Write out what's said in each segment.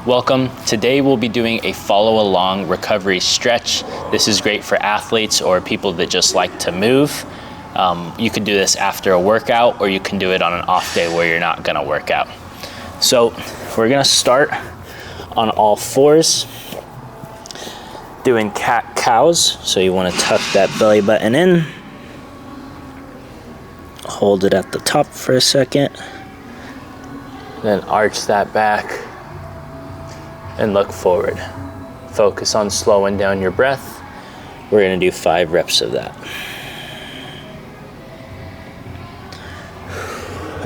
Welcome. Today we'll be doing a follow along recovery stretch. This is great for athletes or people that just like to move. You can do this after a workout, or you can do it on an off day where you're not gonna work out. So we're gonna start on all fours, doing cat-cows. So you wanna tuck that belly button in, hold it at the top for a second, then arch that back and look forward. Focus on slowing down your breath. We're gonna do 5 reps of that.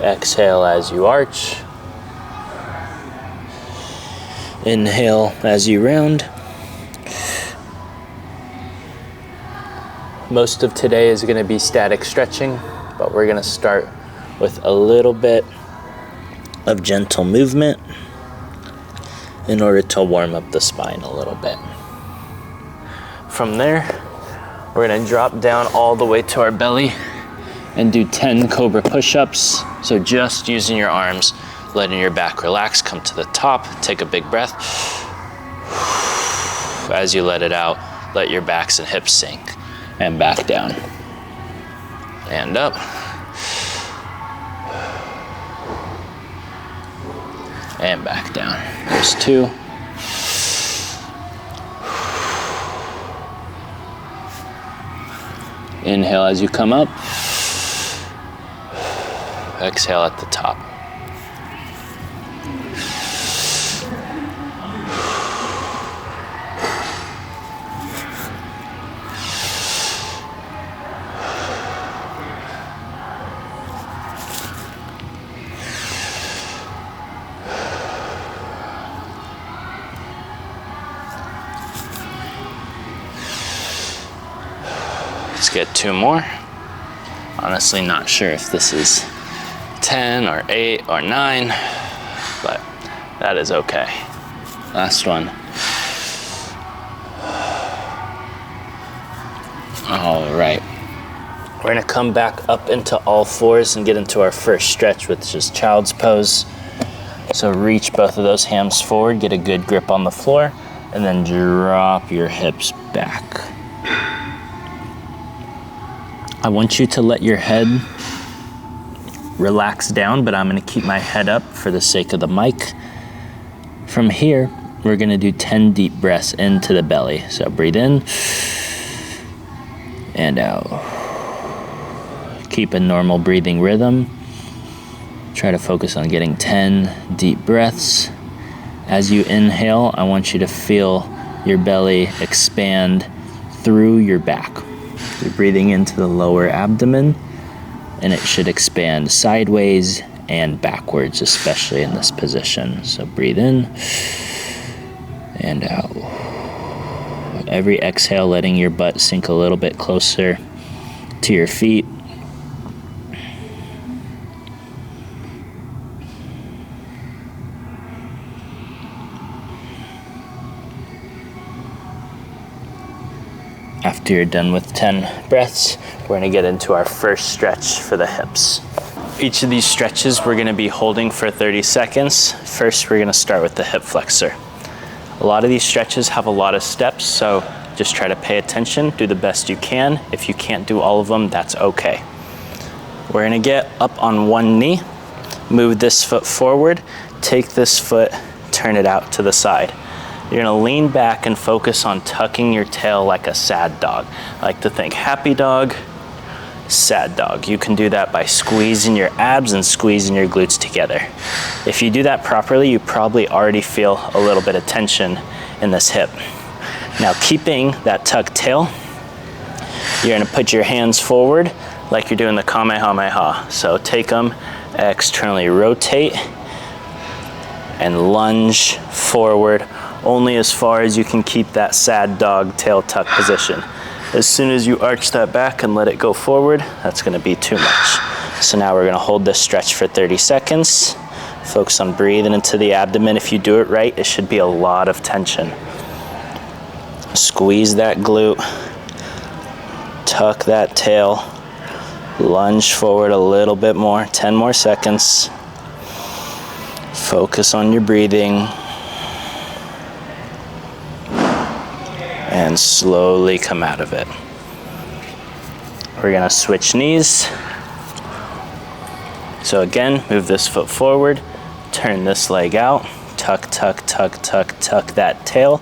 Exhale as you arch. Inhale as you round. Most of today is gonna be static stretching, but we're gonna start with a little bit of gentle movement in order to warm up the spine a little bit. From there, we're gonna drop down all the way to our belly and do 10 cobra push-ups. So just using your arms, letting your back relax, come to the top, take a big breath. As you let it out, let your backs and hips sink and back down. And up. And back down. There's 2. Inhale as you come up. Exhale at the top. Let's get 2 more. Honestly, not sure if this is 10 or 8 or 9, but that is okay. Last one. All right. We're gonna come back up into all fours and get into our first stretch, which is child's pose. So reach both of those hams forward, get a good grip on the floor, and then drop your hips back. I want you to let your head relax down, but I'm gonna keep my head up for the sake of the mic. From here, we're gonna do 10 deep breaths into the belly. So breathe in and out. Keep a normal breathing rhythm. Try to focus on getting 10 deep breaths. As you inhale, I want you to feel your belly expand through your back. You're breathing into the lower abdomen, and it should expand sideways and backwards, especially in this position. So breathe in and out. Every exhale, letting your butt sink a little bit closer to your feet. After you're done with 10 breaths, we're gonna get into our first stretch for the hips. Each of these stretches we're gonna be holding for 30 seconds. First, we're gonna start with the hip flexor. A lot of these stretches have a lot of steps, so just try to pay attention, do the best you can. If you can't do all of them, that's okay. We're gonna get up on one knee, move this foot forward, take this foot, turn it out to the side. You're gonna lean back and focus on tucking your tail like a sad dog. I like to think happy dog, sad dog. You can do that by squeezing your abs and squeezing your glutes together. If you do that properly, you probably already feel a little bit of tension in this hip. Now, keeping that tucked tail, you're gonna put your hands forward like you're doing the Kamehameha. So take them, externally rotate, and lunge forward only as far as you can keep that sad dog tail tuck position. As soon as you arch that back and let it go forward, that's gonna be too much. So now we're gonna hold this stretch for 30 seconds. Focus on breathing into the abdomen. If you do it right, it should be a lot of tension. Squeeze that glute, tuck that tail, lunge forward a little bit more, 10 more seconds. Focus on your breathing. and slowly come out of it. We're gonna switch knees. So again, move this foot forward, turn this leg out, tuck, tuck, tuck, tuck, tuck that tail.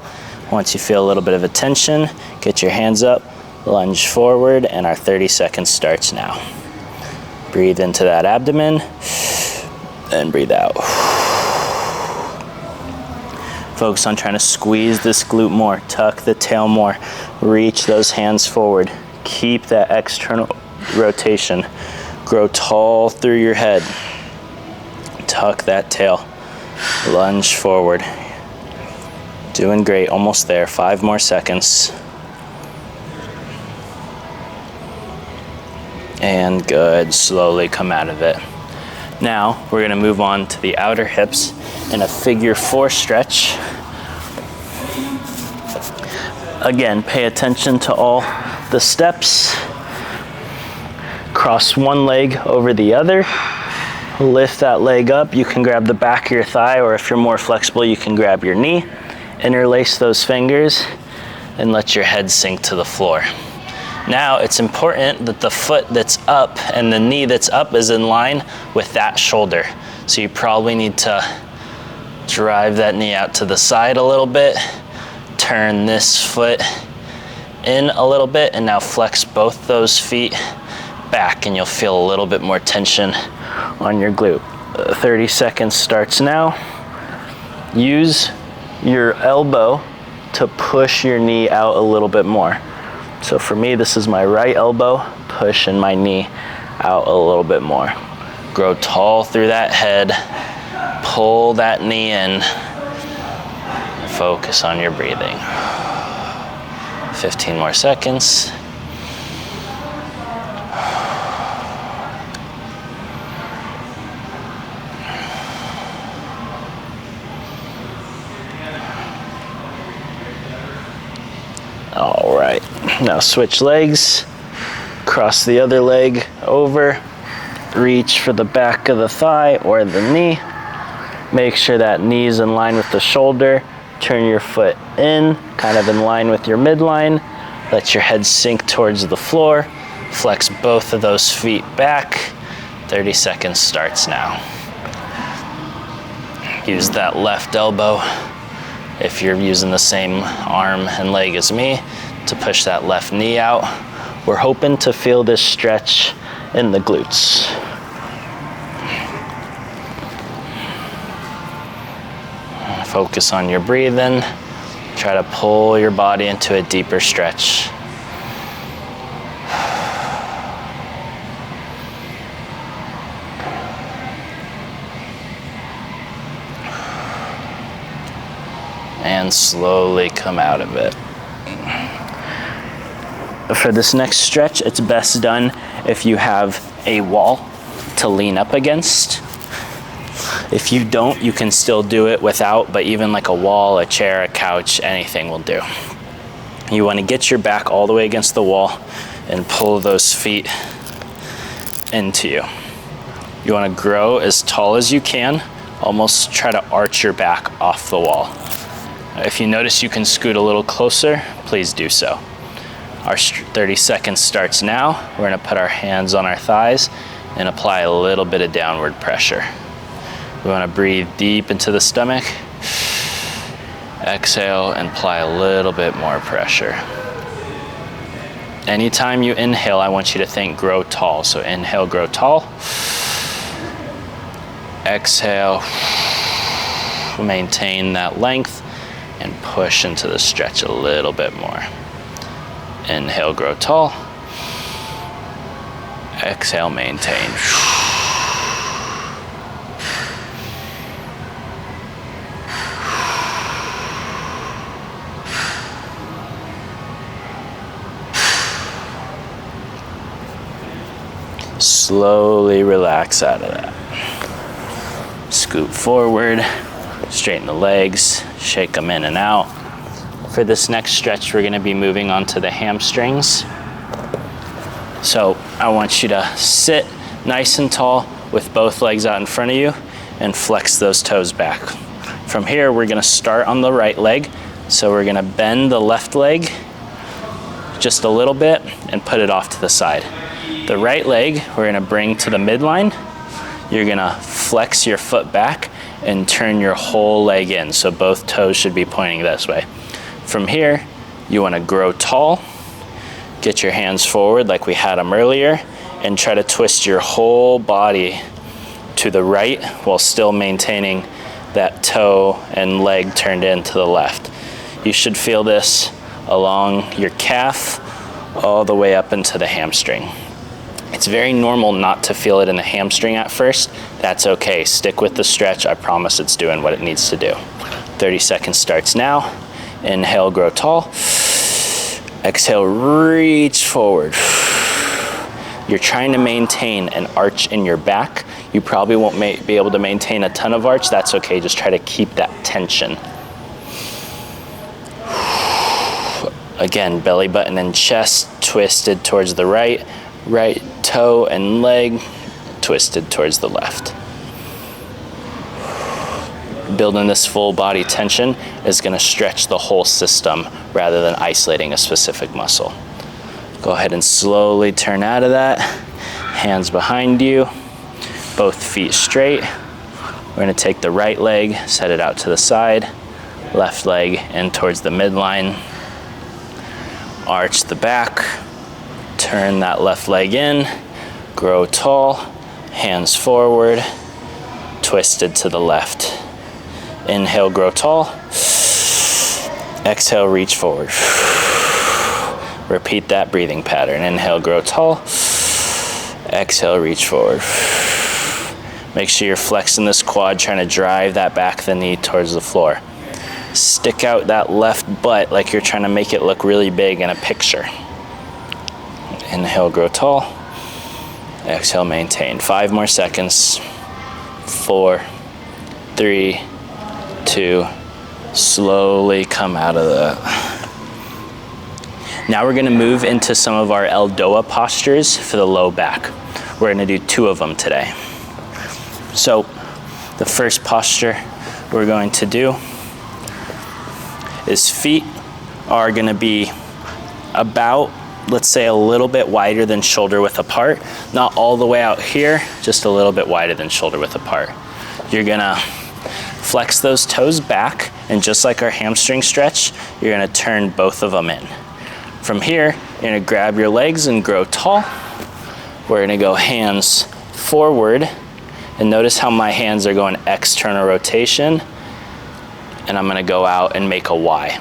Once you feel a little bit of a tension, get your hands up, lunge forward, and our 30 seconds starts now. Breathe into that abdomen, and breathe out. Focus on trying to squeeze this glute more, tuck the tail more, reach those hands forward. Keep that external rotation. Grow tall through your head. Tuck that tail, lunge forward. Doing great, almost there, 5 more seconds. And good, slowly come out of it. Now, we're gonna move on to the outer hips in a figure 4 stretch. Again, pay attention to all the steps. Cross one leg over the other. Lift that leg up. You can grab the back of your thigh, or if you're more flexible, you can grab your knee. Interlace those fingers and let your head sink to the floor. Now it's important that the foot that's up and the knee that's up is in line with that shoulder. So you probably need to drive that knee out to the side a little bit, turn this foot in a little bit, and now flex both those feet back, and you'll feel a little bit more tension on your glute. 30 seconds starts now. Use your elbow to push your knee out a little bit more. So for me, this is my right elbow, pushing my knee out a little bit more. Grow tall through that head, pull that knee in, focus on your breathing. 15 more seconds. All right, now switch legs, cross the other leg over, reach for the back of the thigh or the knee. Make sure that knee is in line with the shoulder. Turn your foot in, kind of in line with your midline. Let your head sink towards the floor. Flex both of those feet back. 30 seconds starts now. Use that left elbow, if you're using the same arm and leg as me, to push that left knee out. We're hoping to feel this stretch in the glutes. Focus on your breathing. Try to pull your body into a deeper stretch. And slowly come out of it. For this next stretch, it's best done if you have a wall to lean up against. If you don't, you can still do it without, but even like a wall, a chair, a couch, anything will do. You want to get your back all the way against the wall and pull those feet into you. You want to grow as tall as you can, almost try to arch your back off the wall. If you notice you can scoot a little closer, please do so. Our 30 seconds starts now. We're gonna put our hands on our thighs and apply a little bit of downward pressure. We wanna breathe deep into the stomach. Exhale and apply a little bit more pressure. Anytime you inhale, I want you to think grow tall. So inhale, grow tall. Exhale, maintain that length and push into the stretch a little bit more. Inhale, grow tall. Exhale, maintain. Slowly relax out of that. Scoot forward, straighten the legs, shake them in and out. For this next stretch, we're gonna be moving on to the hamstrings. So I want you to sit nice and tall with both legs out in front of you and flex those toes back. From here, we're gonna start on the right leg. So we're gonna bend the left leg just a little bit and put it off to the side. The right leg, we're gonna bring to the midline. You're gonna flex your foot back and turn your whole leg in. So both toes should be pointing this way. From here, you wanna grow tall, get your hands forward like we had them earlier, and try to twist your whole body to the right while still maintaining that toe and leg turned in to the left. You should feel this along your calf all the way up into the hamstring. It's very normal not to feel it in the hamstring at first. That's okay. Stick with the stretch. I promise it's doing what it needs to do. 30 seconds starts now. Inhale, grow tall. Exhale, reach forward. You're trying to maintain an arch in your back. You probably won't be able to maintain a ton of arch. That's okay. Just try to keep that tension. Again, belly button and chest twisted towards the right. Right toe and leg twisted towards the left. Building this full body tension is going to stretch the whole system rather than isolating a specific muscle. Go ahead and slowly turn out of that. Hands behind you, both feet straight. We're going to take the right leg, set it out to the side, left leg in towards the midline. Arch the back, turn that left leg in, grow tall, hands forward, twisted to the left. Inhale, grow tall. Exhale, reach forward. Repeat that breathing pattern. Inhale, grow tall. Exhale, reach forward. Make sure you're flexing this quad, trying to drive that back of the knee towards the floor. Stick out that left butt like you're trying to make it look really big in a picture. Inhale, grow tall. Exhale, maintain. 5 more seconds. 4, 3, 2. Slowly come out of that. Now we're gonna move into some of our ELDOA postures for the low back. We're gonna do 2 of them today. So the first posture we're going to do is feet are gonna be about, let's say, a little bit wider than shoulder width apart. Not all the way out here, just a little bit wider than shoulder width apart. You're gonna flex those toes back, and just like our hamstring stretch, you're gonna turn both of them in. From here, you're gonna grab your legs and grow tall. We're gonna go hands forward, and notice how my hands are going external rotation, and I'm gonna go out and make a Y.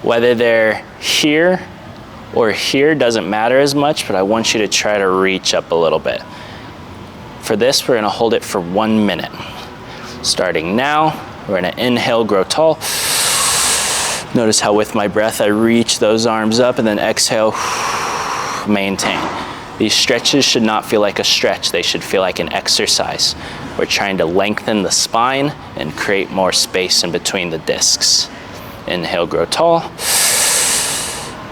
Whether they're here or here doesn't matter as much, but I want you to try to reach up a little bit. For this, we're gonna hold it for 1 minute. Starting now, we're gonna inhale, grow tall. Notice how with my breath, I reach those arms up, and then exhale, maintain. These stretches should not feel like a stretch. They should feel like an exercise. We're trying to lengthen the spine and create more space in between the discs. Inhale, grow tall.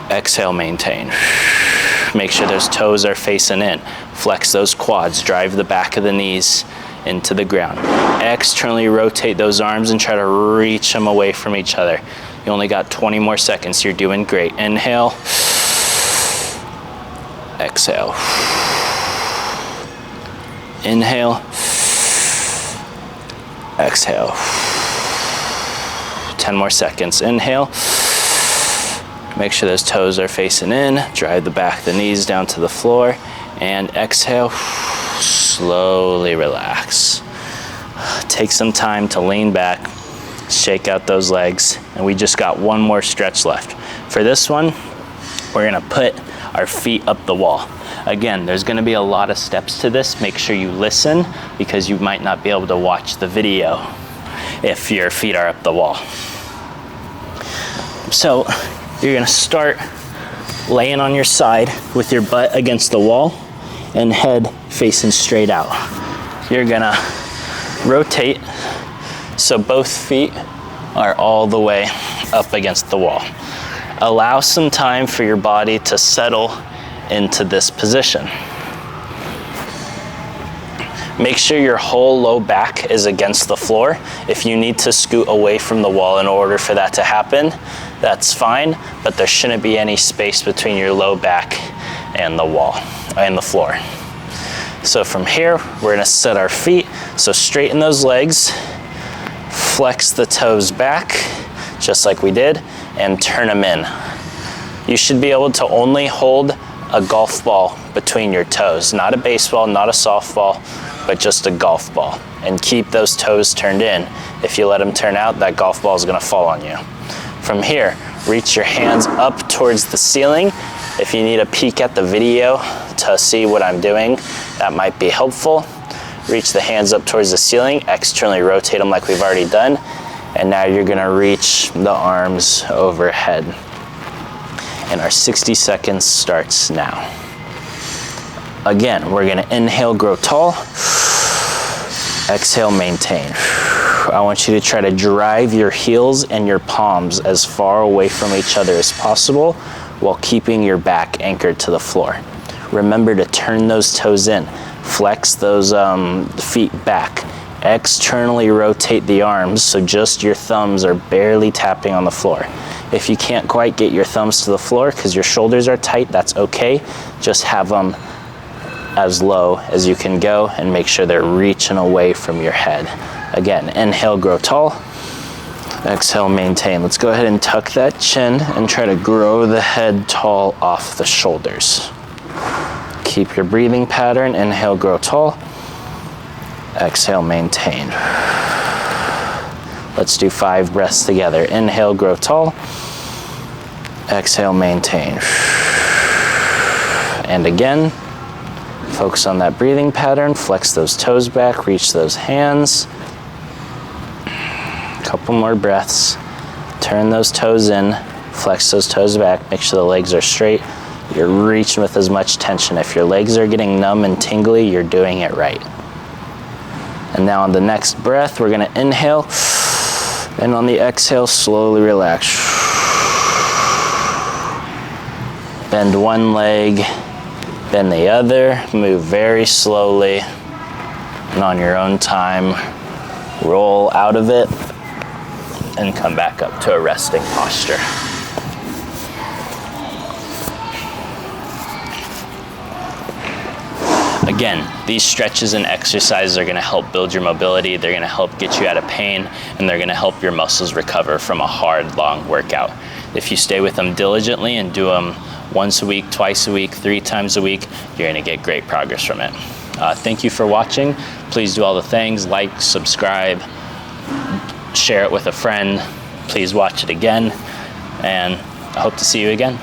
Exhale, maintain. Make sure those toes are facing in. Flex those quads, drive the back of the knees into the ground. Externally rotate those arms and try to reach them away from each other. You only got 20 more seconds. You're doing great. Inhale. Exhale. Inhale. Exhale. 10 more seconds. Inhale. Make sure those toes are facing in. Drive the back of the knees down to the floor. And exhale. Slowly relax. Take some time to lean back, shake out those legs, and we just got 1 more stretch left. For this one, we're gonna put our feet up the wall. Again, there's gonna be a lot of steps to this. Make sure you listen, because you might not be able to watch the video if your feet are up the wall. So you're gonna start laying on your side with your butt against the wall and head facing straight out. You're gonna rotate so both feet are all the way up against the wall. Allow some time for your body to settle into this position. Make sure your whole low back is against the floor. If you need to scoot away from the wall in order for that to happen, that's fine, but there shouldn't be any space between your low back and the wall, and the floor. So from here, we're gonna set our feet. So straighten those legs, flex the toes back, just like we did, and turn them in. You should be able to only hold a golf ball between your toes, not a baseball, not a softball, but just a golf ball. And keep those toes turned in. If you let them turn out, that golf ball is gonna fall on you. From here, reach your hands up towards the ceiling. If you need a peek at the video to see what I'm doing, that might be helpful. Reach the hands up towards the ceiling, externally rotate them like we've already done. And now you're gonna reach the arms overhead. And our 60 seconds starts now. Again, we're gonna inhale, grow tall. Exhale, maintain. I want you to try to drive your heels and your palms as far away from each other as possible while keeping your back anchored to the floor. Remember to turn those toes in. Flex those feet back. Externally rotate the arms so just your thumbs are barely tapping on the floor. If you can't quite get your thumbs to the floor because your shoulders are tight, that's okay. Just have them as low as you can go and make sure they're reaching away from your head. Again, inhale, grow tall. Exhale, maintain. Let's go ahead and tuck that chin and try to grow the head tall off the shoulders. Keep your breathing pattern. Inhale, grow tall. Exhale, maintain. Let's do 5 breaths together. Inhale, grow tall. Exhale, maintain. And again, focus on that breathing pattern. Flex those toes back, reach those hands. Couple more breaths. Turn those toes in, flex those toes back, make sure the legs are straight. You're reaching with as much tension. If your legs are getting numb and tingly, you're doing it right. And now on the next breath, we're gonna inhale, and on the exhale, slowly relax. Bend one leg, bend the other, move very slowly, and on your own time, roll out of it, and come back up to a resting posture. Again, these stretches and exercises are gonna help build your mobility, they're gonna help get you out of pain, and they're gonna help your muscles recover from a hard, long workout. If you stay with them diligently and do them once a week, twice a week, 3 times a week, you're gonna get great progress from it. Thank you for watching. Please do all the things, like, subscribe, share it with a friend. Please watch it again, and I hope to see you again.